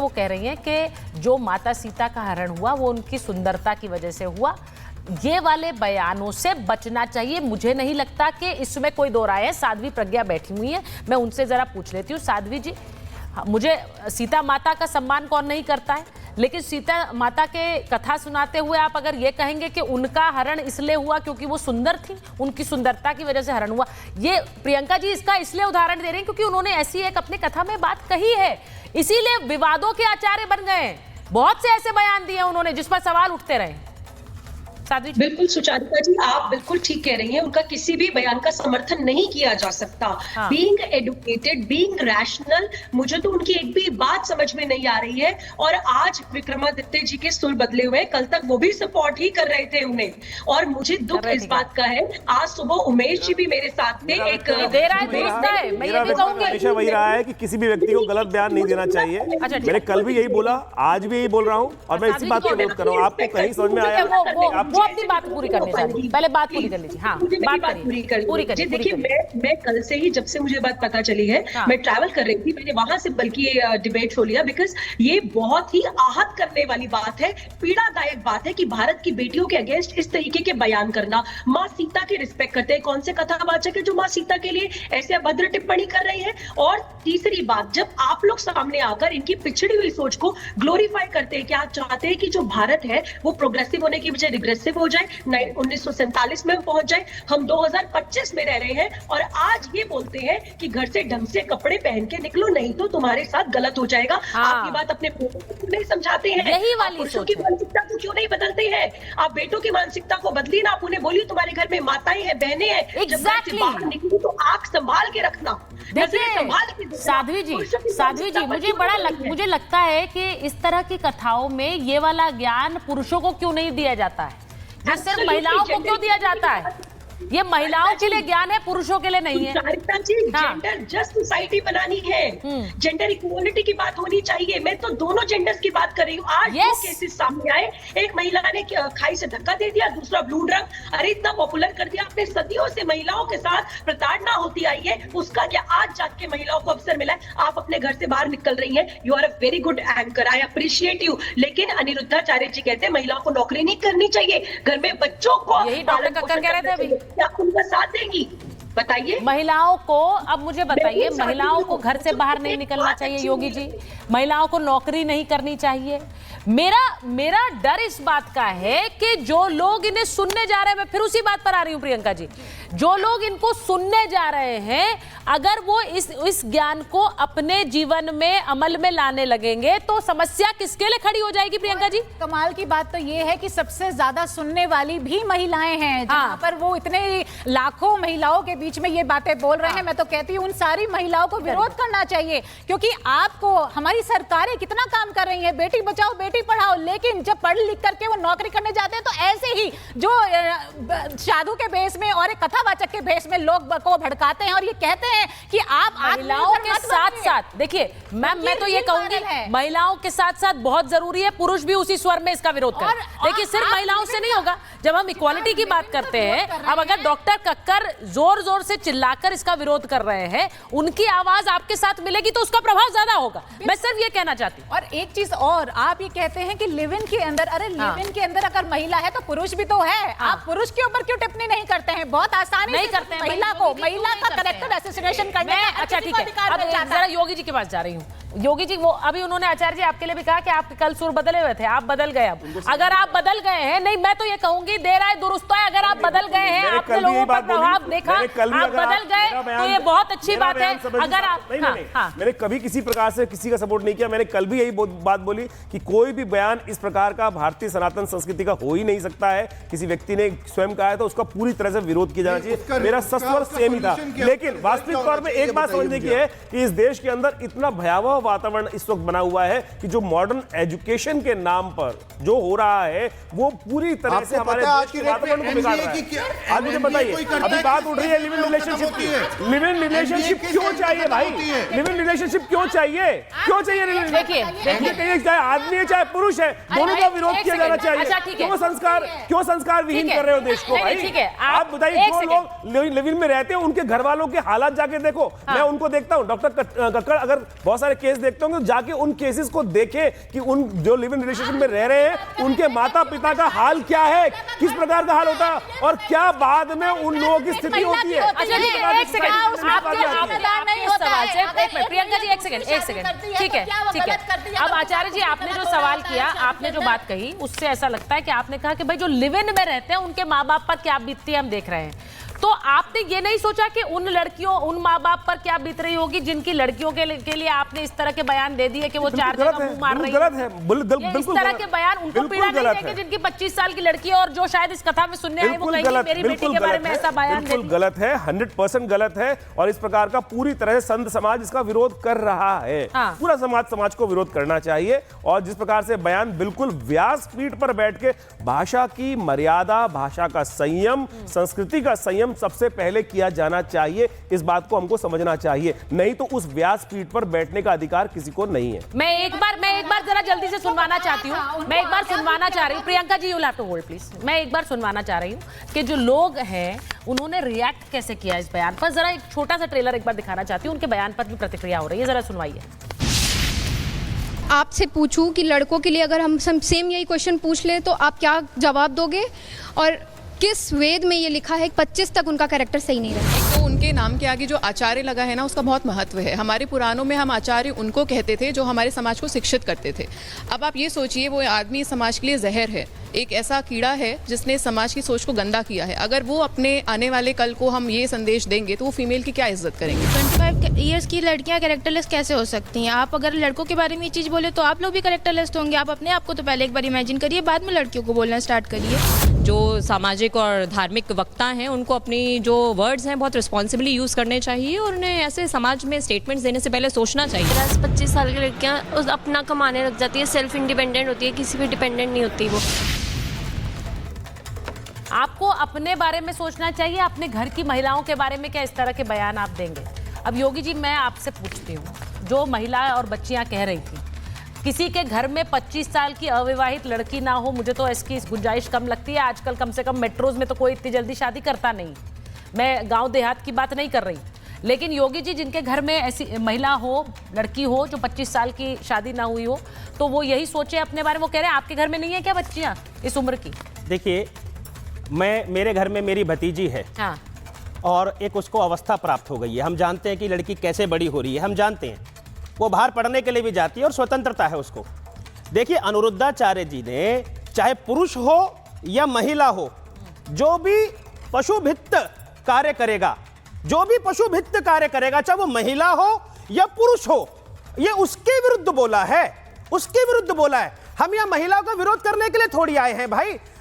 वो कह रही हैं कि जो माता सीता का हरण हुआ वो उनकी सुंदरता की वजह से हुआ। ये वाले बयानों से बचना चाहिए। मुझे नहीं लगता कि इसमें कोई दो राय है। साध्वी प्रज्ञा बैठी हुई है, मैं उनसे जरा पूछ लेती हूँ। साध्वी जी, मुझे सीता माता का सम्मान कौन नहीं करता है, लेकिन सीता माता के कथा सुनाते हुए आप अगर ये कहेंगे कि उनका हरण इसलिए हुआ क्योंकि वो सुंदर थी, उनकी सुंदरता की वजह से हरण हुआ, ये प्रियंका जी इसका इसलिए उदाहरण दे रही हैं क्योंकि उन्होंने ऐसी एक अपनी कथा में बात कही है, इसीलिए विवादों के आचार्य बन गए। बहुत से ऐसे बयान दिए उन्होंने जिस पर सवाल उठते रहे। बिल्कुल सुचारिता जी, आप बिल्कुल ठीक कह रही हैं। उनका किसी भी बयान का समर्थन नहीं किया जा सकता। बीइंग एडुकेटेड, बीइंग रैशनल, मुझे तो उनकी एक भी बात समझ में नहीं आ रही है। और आज विक्रमादित्य जी के सुर बदले हुए, कल तक वो भी सपोर्ट ही कर रहे थे उन्हें। और मुझे दुख इस बात का है, आज सुबह उमेश जी भी मेरे साथ थे। एक हमेशा वही रहा है कि किसी भी व्यक्ति को गलत बयान नहीं देना चाहिए। मैंने कल भी यही बोला, आज भी यही बोल रहा हूँ और मैं इसी बात को नोट कर रहा हूँ। आपको कहीं समझ में आया? वो अपनी बात पूरी करने चाहिए, पहले बात पूरी कर लीजिए। हाँ, बात पूरी करिए। देखिए, मैं कल से ही, जब से मुझे बात पता चली है, मैं ट्रैवल कर रही थी, मैंने वहां से बल्कि डिबेट शो लिया, बिकॉज ये बहुत ही आहत करने वाली बात है, पीड़ादायक बात है कि भारत की बेटियों के अगेंस्ट इस तरीके के बयान करना। माँ सीता की रिस्पेक्ट करते हैं, कौन से कथावाचक है जो माँ सीता के लिए ऐसे अभद्र टिप्पणी कर रहे हैं? और तीसरी बात, जब आप लोग सामने आकर इनकी पिछड़ी हुई सोच को ग्लोरीफाई करते हैं, क्या आप चाहते हैं कि जो भारत है वो प्रोग्रेसिव होने की बजाय रिग्रेसिव हो जाए, 1947 में पहुंच जाए? हम 2025 में रह रहे हैं और आज ये बोलते हैं कि घर से ढंग से कपड़े पहन के निकलो, नहीं तो तुम्हारे साथ गलत हो जाएगा। आप ये बात अपने बेटों को नहीं समझाते हैं? यही वाली पुरुषों की मानसिकता को क्यों नहीं बदलते हैं? आप बेटों की मानसिकता को बदलिए ना। आप उन्हें बोलिए तुम्हारे घर में माताएं हैं, बहनें हैं, जब घर से बाहर निकली तो आंख संभाल के रखना। देखिए साध्वी जी, मुझे लगता है कि इस तरह की कथाओं में ये वाला ज्ञान पुरुषों को क्यों नहीं दिया जाता है, जो सिर्फ महिलाओं को क्यों दिया जाता है? ये महिलाओं के लिए ज्ञान है, पुरुषों के लिए नहीं है। जेंडर जस्ट सोसाइटी बनानी है, जेंडर इक्वालिटी की बात होनी चाहिए। मैं तो दोनों जेंडर्स की बात कर रही हूँ। आज दो केसेस सामने आए, एक महिला ने खाई से धक्का दे दिया, दूसरा ब्लू ड्रग। अरे इतना पॉपुलर कर दिया आपने, सदियों से महिलाओं के साथ प्रताड़ना होती आई है, उसका क्या आज जाके महिलाओं को अवसर मिला है? आप अपने घर से बाहर निकल रही हैं। You are a very good anchor, I appreciate you. लेकिन अनिरुद्धाचार्य जी कहते हैं महिलाओं को नौकरी नहीं करनी चाहिए, घर में बच्चों को यही डॉक्टर कक्कर कह रहे थे अभी। क्या उनका साथ देंगी? बताइए। महिलाओं को, अब मुझे बताइए, महिलाओं को घर से बाहर नहीं निकलना चाहिए योगी जी, महिलाओं को नौकरी नहीं करनी चाहिए। मेरा डर इस बात का है कि जो लोग इन्हें सुनने जा रहे हैं, मैं फिर उसी बात पर आ रही हूं प्रियंका जी, जो लोग इनको सुनने जा रहे हैं, अगर वो इस ज्ञान को अपने जीवन में अमल में लाने लगेंगे तो समस्या किसके लिए खड़ी हो जाएगी प्रियंका जी? कमाल की बात तो ये है कि सबसे ज्यादा सुनने वाली भी महिलाएं हैं, जहां पर वो इतने लाखों महिलाओं के बीच में ये बातें बोल रहे हैं। मैं तो कहती हूँ उन सारी महिलाओं को विरोध करना चाहिए, क्योंकि आपको हमारी सरकारें कितना काम कर रही हैं, बेटी बचाओ बेटी पढ़ाओ, लेकिन जब पढ़ लिख करके वो नौकरी करने जाते हैं तो ऐसे ही जो साधु के भेष में और एक कथावाचक के भेष में लोग को भड़काते हैं और ये कहते हैं कि आप महिलाओं के साथ साथ, देखिए मैम, मैं तो ये कहूंगी महिलाओं के साथ साथ बहुत जरूरी है पुरुष भी उसी स्वर में इसका विरोध करें। देखिए सिर्फ महिलाओं से नहीं होगा, जब हम इक्वालिटी की बात करते हैं, अब अगर डॉक्टर कक्कर जोर जोर से चिल्लाकर इसका विरोध कर रहे हैं, उनकी आवाज आपके साथ मिलेगी तो उसका प्रभाव ज्यादा होगा। मैं सिर्फ ये कहना चाहती हूँ। और एक चीज और, आप ये कहते हैं कि लिव इन के अंदर, अरे लिव इन के अंदर अगर महिला है तो पुरुष भी तो है। आप पुरुष के ऊपर क्यों टिप्पणी नहीं करते हैं? बहुत आसानी नहीं करते हैं महिला का करेक्टर असोसिएशन करने में। अच्छा ठीक है, अब जरा योगी जी के पास जा रही हूँ। योगी जी, वो अभी उन्होंने आचार्य जी आपके लिए भी कहा कि आप कल सुर बदले हुए थे, आप बदल गए। अब अगर आप बदल गए हैं, नहीं मैं तो ये कहूंगी देर आए दुरुस्त है, अगर आप बदल गए हैं, आपने लोगों पर प्रभाव देखा, आप बदल गए तो ये बहुत अच्छी बात है। अगर आप मैंने कभी किसी प्रकार से किसी का सपोर्ट नहीं किया, मैंने कल भी यही बात बोली कि कोई भी बयान इस प्रकार का भारतीय सनातन संस्कृति का हो ही नहीं सकता है। किसी व्यक्ति ने स्वयं कहा है तो उसका पूरी तरह से विरोध किया जाना चाहिए। मेरा सस्वर सेम ही था, लेकिन वास्तविक तौर पर एक बात समझने की है कि इस देश के अंदर इतना भयावह वातावरण इस वक्त बना हुआ है कि जो मॉडर्न एजुकेशन के नाम पर जो हो रहा है वो पूरी तरह से हमारे देश के वातावरण को बिगाड़ रहा है। आप मुझे बताइए, चाहिए? अभी बात उठ रही है लिव इन रिलेशनशिप की। लिव इन रिलेशनशिप क्यों चाहिए भाई? लिव इन रिलेशनशिप क्यों चाहिए? क्यों चाहिए? देखिए, चाहे आदमी है चाहे पुरुष है, दोनों का विरोध किया जाना चाहिए। क्यों संस्कार विहीन कर रहे हो देश को भाई? आप बताइए, जो लोग लिव इन में रहते हैं उनके घर वालों के हालात जाके देखो। मैं उनको देखता हूं, डॉक्टर कक्कड़ अगर बहुत सारे केस देखते होंगे तो जाके उन केसेस को देखें कि उन जो लिव इन रिलेशनशिप में रह रहे हैं उनके माता पिता का हाल क्या है, किस प्रकार का हाल होता है और क्या बाद में उन लोगों की स्थिति होती है। प्रियंका जी एक सेकंड, ठीक है। अब आचार्य जी, आपने जो सवाल किया, आपने जो बात कही, उससे ऐसा लगता है कि आपने कहा कि भाई जो लिव इन में रहते हैं उनके माँ बाप पर क्या बीतती है हम देख रहे हैं। तो आपने ये नहीं सोचा कि उन लड़कियों, उन माँ बाप पर क्या बीत रही होगी जिनकी लड़कियों के लिए आपने इस तरह के बयान दे दिए कि वो 4 जगह मुंह मार रही है? इस तरह के बयान उनको पीड़ा नहीं देंगे जिनकी 25 साल की लड़की है और जो शायद इस कथा में सुनने आए वो कहेंगे मेरी बेटी के बारे में ऐसा बयान दे। बिल्कुल गलत है, 100% गलत है और इस प्रकार का पूरी तरह से संत समाज इसका विरोध कर रहा है। पूरा समाज को विरोध करना चाहिए और जिस प्रकार से बयान बिल्कुल व्यासपीठ पर बैठ के भाषा की मर्यादा, भाषा का संयम, संस्कृति का संयम सबसे पहले किया जाना चाहिए। इस बात को हमको समझना चाहिए, नहीं तो उस व्यासपीठ पर बैठने का अधिकार किसी को नहीं है। मैं एक बार जरा जल्दी से सुनवाना चाहती हूँ। मैं एक बार सुनवाना चाह रही हूँ, Priyanka ji, you have to hold please. मैं एक बार सुनवाना चाह रही हूँ कि जो लोग हैं उन्होंने रिएक्ट कैसे किया इस बयान पर। जरा एक छोटा सा ट्रेलर एक बार दिखाना चाहती हूँ, उनके बयान पर भी प्रतिक्रिया हो रही है, जरा सुनवाइए। आपसे पूछूं कि लड़कों के लिए अगर हम सेम यही क्वेश्चन पूछ ले तो आप क्या जवाब दोगे? और किस वेद में ये लिखा है 25 तक उनका कैरेक्टर सही नहीं रहता? तो उनके नाम के आगे जो आचार्य लगा है ना, उसका बहुत महत्व है। हमारे पुराणों में हम आचार्य उनको कहते थे जो हमारे समाज को शिक्षित करते थे। अब आप ये सोचिए, वो आदमी समाज के लिए जहर है, एक ऐसा कीड़ा है जिसने समाज की सोच को गंदा किया है। अगर वो अपने आने वाले कल को हम ये संदेश देंगे तो वो फीमेल की क्या इज्जत करेंगे? 25 ईयर्स की लड़कियां कैरेक्टरलेस कैसे हो सकती हैं? आप अगर लड़कों के बारे में ये चीज़ बोले तो आप लोग भी कैरेक्टरलेस होंगे। आप अपने आप को तो पहले एक बार इमेजिन करिए, बाद में लड़कियों को बोलना स्टार्ट करिए। जो सामाजिक और धार्मिक वक्ता हैं उनको अपनी जो वर्ड्स हैं बहुत रिस्पॉन्सिबली यूज़ करने चाहिए और उन्हें ऐसे समाज में स्टेटमेंट्स देने से पहले सोचना चाहिए। 25 साल की लड़कियां अपना कमाने लग जाती है, सेल्फ इंडिपेंडेंट होती है, किसी पे डिपेंडेंट नहीं होती। वो आपको अपने बारे में सोचना चाहिए, अपने घर की महिलाओं के बारे में क्या इस तरह के बयान आप देंगे? अब योगी जी, मैं आपसे पूछती हूँ, जो महिला और बच्चियाँ कह रही थी किसी के घर में 25 साल की अविवाहित लड़की ना हो, मुझे तो इसकी गुंजाइश कम लगती है। आजकल कम से कम मेट्रोज में तो कोई इतनी जल्दी शादी करता नहीं। मैं गांव देहात की बात नहीं कर रही, लेकिन योगी जी, जिनके घर में ऐसी महिला हो, लड़की हो जो 25 साल की शादी ना हुई हो, तो वो यही सोचे अपने बारे में। वो कह रहे हैं आपके घर में नहीं है क्या बच्चियाँ इस उम्र की? देखिए, मेरे घर में मेरी भतीजी है। हाँ। और एक उसको अवस्था प्राप्त हो गई है। हम जानते हैं कि लड़की कैसे बड़ी हो रही है, हम जानते हैं। वो बाहर पढ़ने के लिए भी जाती है और स्वतंत्रता है उसको। देखिए, अनिरुद्धाचार्य जी ने, चाहे पुरुष हो या महिला हो, जो भी पशुभित्त कार्य करेगा, चाहे वो महिला हो या पुरुष हो, ये उसके विरुद्ध बोला है, हम यहाँ महिलाओं का विरोध करने के लिए थोड़ी आए हैं भाई।